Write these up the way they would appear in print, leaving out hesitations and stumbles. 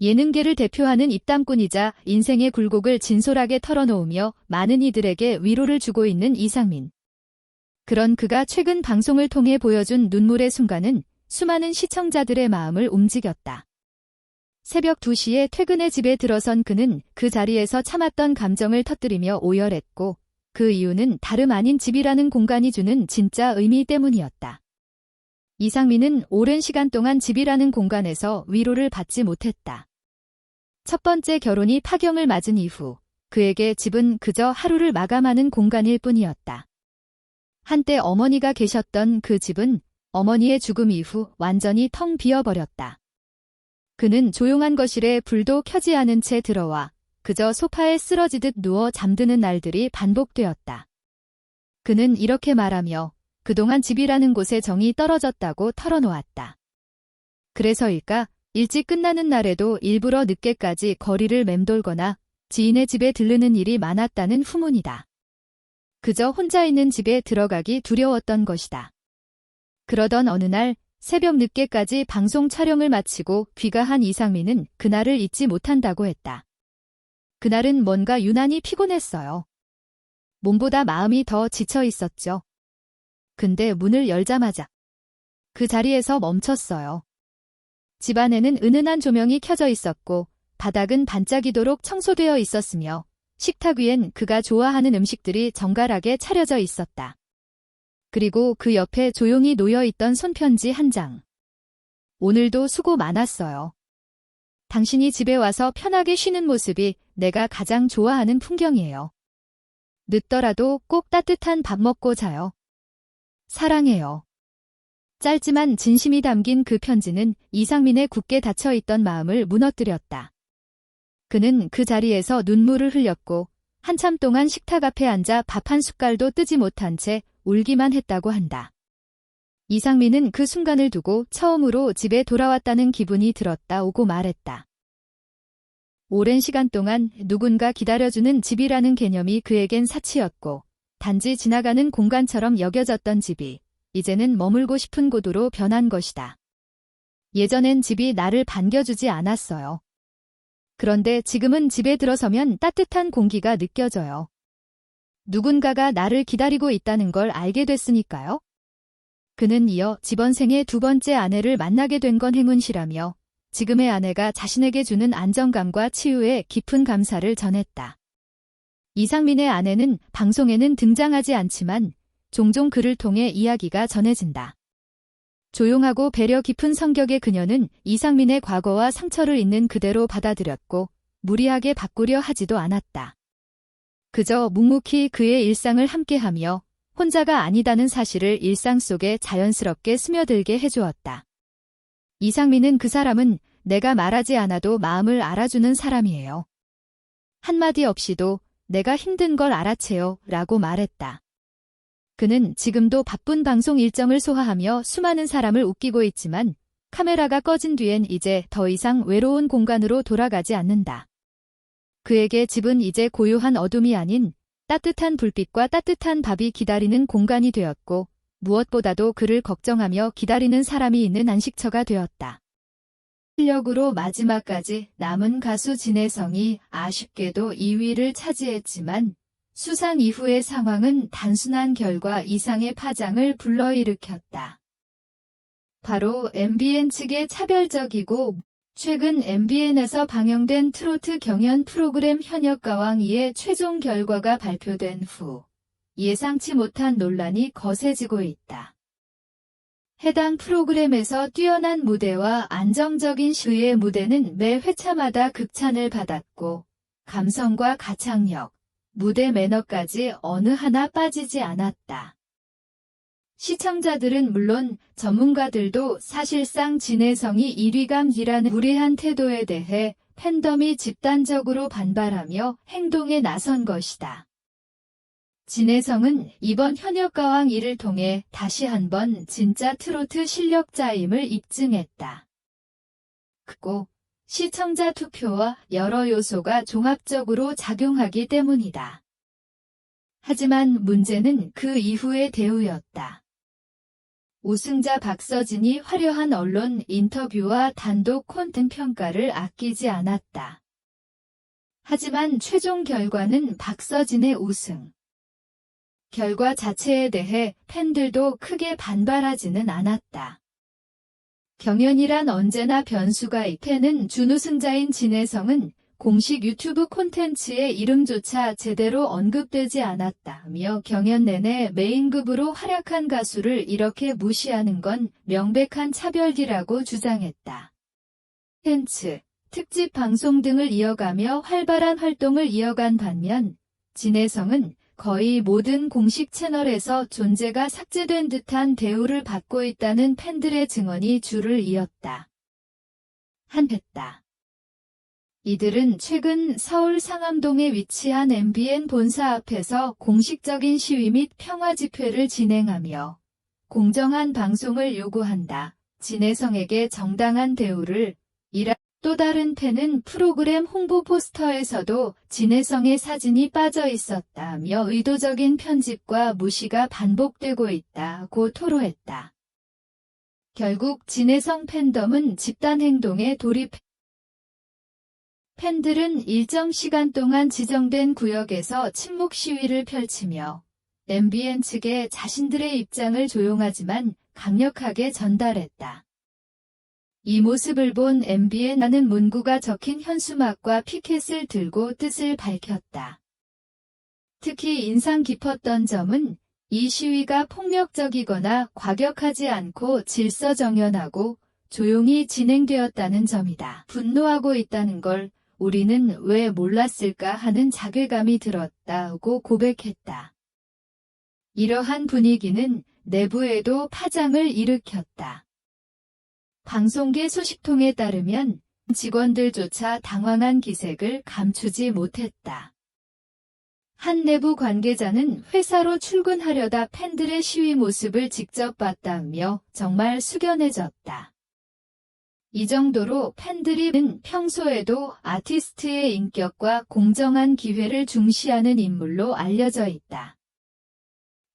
예능계를 대표하는 입담꾼이자 인생의 굴곡을 진솔하게 털어놓으며 많은 이들에게 위로를 주고 있는 이상민. 그런 그가 최근 방송을 통해 보여준 눈물의 순간은 수많은 시청자들의 마음을 움직였다. 새벽 2시에 퇴근해 집에 들어선 그는 그 자리에서 참았던 감정을 터뜨리며 오열했고, 그 이유는 다름 아닌 집이라는 공간이 주는 진짜 의미 때문이었다. 이상민은 오랜 시간 동안 집이라는 공간에서 위로를 받지 못했다. 첫 번째 결혼이 파경을 맞은 이후 그에게 집은 그저 하루를 마감하는 공간일 뿐이었다. 한때 어머니가 계셨던 그 집은 어머니의 죽음 이후 완전히 텅 비어버렸다. 그는 조용한 거실에 불도 켜지 않은 채 들어와 그저 소파에 쓰러지듯 누워 잠드는 날들이 반복되었다. 그는 이렇게 말하며 그동안 집이라는 곳에 정이 떨어졌다고 털어놓았다. 그래서일까? 일찍 끝나는 날에도 일부러 늦게까지 거리를 맴돌거나 지인의 집에 들르는 일이 많았다는 후문이다. 그저 혼자 있는 집에 들어가기 두려웠던 것이다. 그러던 어느 날 새벽 늦게까지 방송 촬영을 마치고 귀가한 이상민은 그날을 잊지 못한다고 했다. 그날은 뭔가 유난히 피곤했어요. 몸보다 마음이 더 지쳐 있었죠. 근데 문을 열자마자 그 자리에서 멈췄어요. 집안에는 은은한 조명이 켜져 있었고 바닥은 반짝이도록 청소되어 있었으며 식탁 위엔 그가 좋아하는 음식들이 정갈하게 차려져 있었다. 그리고 그 옆에 조용히 놓여있던 손편지 한 장. 오늘도 수고 많았어요. 당신이 집에 와서 편하게 쉬는 모습이 내가 가장 좋아하는 풍경이에요. 늦더라도 꼭 따뜻한 밥 먹고 자요. 사랑해요. 짧지만 진심이 담긴 그 편지는 이상민의 굳게 닫혀있던 마음을 무너뜨렸다. 그는 그 자리에서 눈물을 흘렸고 한참 동안 식탁 앞에 앉아 밥 한 숟갈도 뜨지 못한 채 울기만 했다고 한다. 이상민은 그 순간을 두고 처음으로 집에 돌아왔다는 기분이 들었다 오고 말했다. 오랜 시간 동안 누군가 기다려주는 집이라는 개념이 그에겐 사치였고 단지 지나가는 공간처럼 여겨졌던 집이 이제는 머물고 싶은 곳으로 변한 것이다. 예전엔 집이 나를 반겨주지 않았어요. 그런데 지금은 집에 들어서면 따뜻한 공기가 느껴져요. 누군가가 나를 기다리고 있다는 걸 알게 됐으니까요. 그는 이어 지번생의 두 번째 아내를 만나게 된 건 행운이라며 지금의 아내가 자신에게 주는 안정감과 치유에 깊은 감사를 전했다. 이상민의 아내는 방송에는 등장하지 않지만 종종 그를 통해 이야기가 전해진다. 조용하고 배려 깊은 성격의 그녀는 이상민의 과거와 상처를 있는 그대로 받아들였고 무리하게 바꾸려 하지도 않았다. 그저 묵묵히 그의 일상을 함께하며 혼자가 아니다는 사실을 일상 속에 자연스럽게 스며들게 해주었다. 이상민은 그 사람은 내가 말하지 않아도 마음을 알아주는 사람이에요. 한마디 없이도 내가 힘든 걸 알아채요 라고 말했다. 그는 지금도 바쁜 방송 일정을 소화하며 수많은 사람을 웃기고 있지만 카메라가 꺼진 뒤엔 이제 더 이상 외로운 공간으로 돌아가지 않는다. 그에게 집은 이제 고요한 어둠이 아닌 따뜻한 불빛과 따뜻한 밥이 기다리는 공간이 되었고 무엇보다도 그를 걱정하며 기다리는 사람이 있는 안식처가 되었다. 실력으로 마지막까지 남은 가수 진혜성이 아쉽게도 2위를 차지했지만 수상 이후의 상황은 단순한 결과 이상의 파장을 불러일으켰다. 바로 MBN 측의 차별적이고 최근 MBN에서 방영된 트로트 경연 프로그램 현역가왕 2의 최종 결과가 발표된 후 예상치 못한 논란이 거세지고 있다. 해당 프로그램에서 뛰어난 무대와 안정적인 시의 무대는 매 회차마다 극찬을 받았고 감성과 가창력, 무대 매너까지 어느 하나 빠지지 않았다. 시청자들은 물론 전문가들도 사실상 진혜성이 1위감이라는 무례한 태도에 대해 팬덤이 집단적으로 반발하며 행동에 나선 것이다. 진혜성은 이번 현역가왕 1을 통해 다시 한번 진짜 트로트 실력자임을 입증했다. 그리고 시청자 투표와 여러 요소가 종합적으로 작용하기 때문이다. 하지만 문제는 그 이후의 대우였다. 우승자 박서진이 화려한 언론 인터뷰와 단독 콘텐츠 평가를 아끼지 않았다. 하지만 최종 결과는 박서진의 우승. 결과 자체에 대해 팬들도 크게 반발하지는 않았다. 경연이란 언제나 변수가 있다는 준우승자인 진혜성은 공식 유튜브 콘텐츠의 이름조차 제대로 언급되지 않았다며 경연 내내 메인급으로 활약한 가수를 이렇게 무시하는 건 명백한 차별이라고 주장했다. 콘텐츠, 특집 방송 등을 이어가며 활발한 활동을 이어간 반면 진혜성은 거의 모든 공식 채널에서 존재가 삭제된 듯한 대우를 받고 있다는 팬들의 증언이 줄을 이었다. 한했다. 이들은 최근 서울 상암동에 위치한 MBN 본사 앞에서 공식적인 시위 및 평화 집회를 진행하며 공정한 방송을 요구한다. 진혜성에게 정당한 대우를 또 다른 팬은 프로그램 홍보 포스터에서도 진혜성의 사진이 빠져 있었다며 의도적인 편집과 무시가 반복되고 있다고 토로했다. 결국 진혜성 팬덤은 집단 행동에 돌입. 팬들은 일정 시간 동안 지정된 구역에서 침묵 시위를 펼치며 MBN 측에 자신들의 입장을 조용하지만 강력하게 전달했다. 이 모습을 본 MBN은 문구가 적힌 현수막과 피켓을 들고 뜻을 밝혔다. 특히 인상 깊었던 점은 이 시위가 폭력적이거나 과격하지 않고 질서정연하고 조용히 진행되었다는 점이다. 분노하고 있다는 걸 우리는 왜 몰랐을까 하는 자괴감이 들었다고 고백했다. 이러한 분위기는 내부에도 파장을 일으켰다. 방송계 소식통에 따르면 직원들조차 당황한 기색을 감추지 못했다. 한 내부 관계자는 회사로 출근하려다 팬들의 시위 모습을 직접 봤다며 정말 숙연해졌다. 이 정도로 팬들은 평소에도 아티스트의 인격과 공정한 기회를 중시하는 인물로 알려져 있다.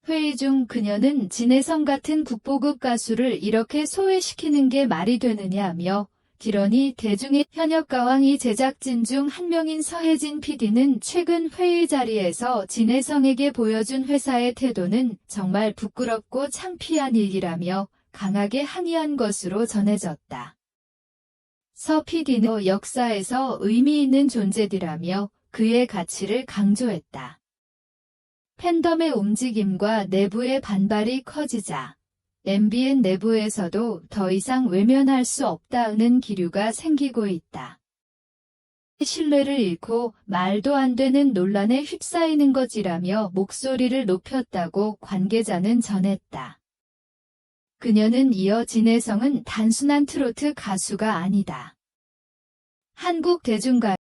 회의 중 그녀는 진혜성 같은 국보급 가수를 이렇게 소외시키는 게 말이 되느냐며 기러니 대중의 현역가왕이 제작진 중 한 명인 서혜진 PD는 최근 회의 자리에서 진혜성에게 보여준 회사의 태도는 정말 부끄럽고 창피한 일이라며 강하게 항의한 것으로 전해졌다. 서 PD는 역사에서 의미 있는 존재들이라며 그의 가치를 강조했다. 팬덤의 움직임과 내부의 반발이 커지자 MBN 내부에서도 더 이상 외면할 수 없다는 기류가 생기고 있다. 신뢰를 잃고 말도 안 되는 논란에 휩싸이는 것이라며 목소리를 높였다고 관계자는 전했다. 그녀는 이어 진혜성은 단순한 트로트 가수가 아니다. 한국 대중가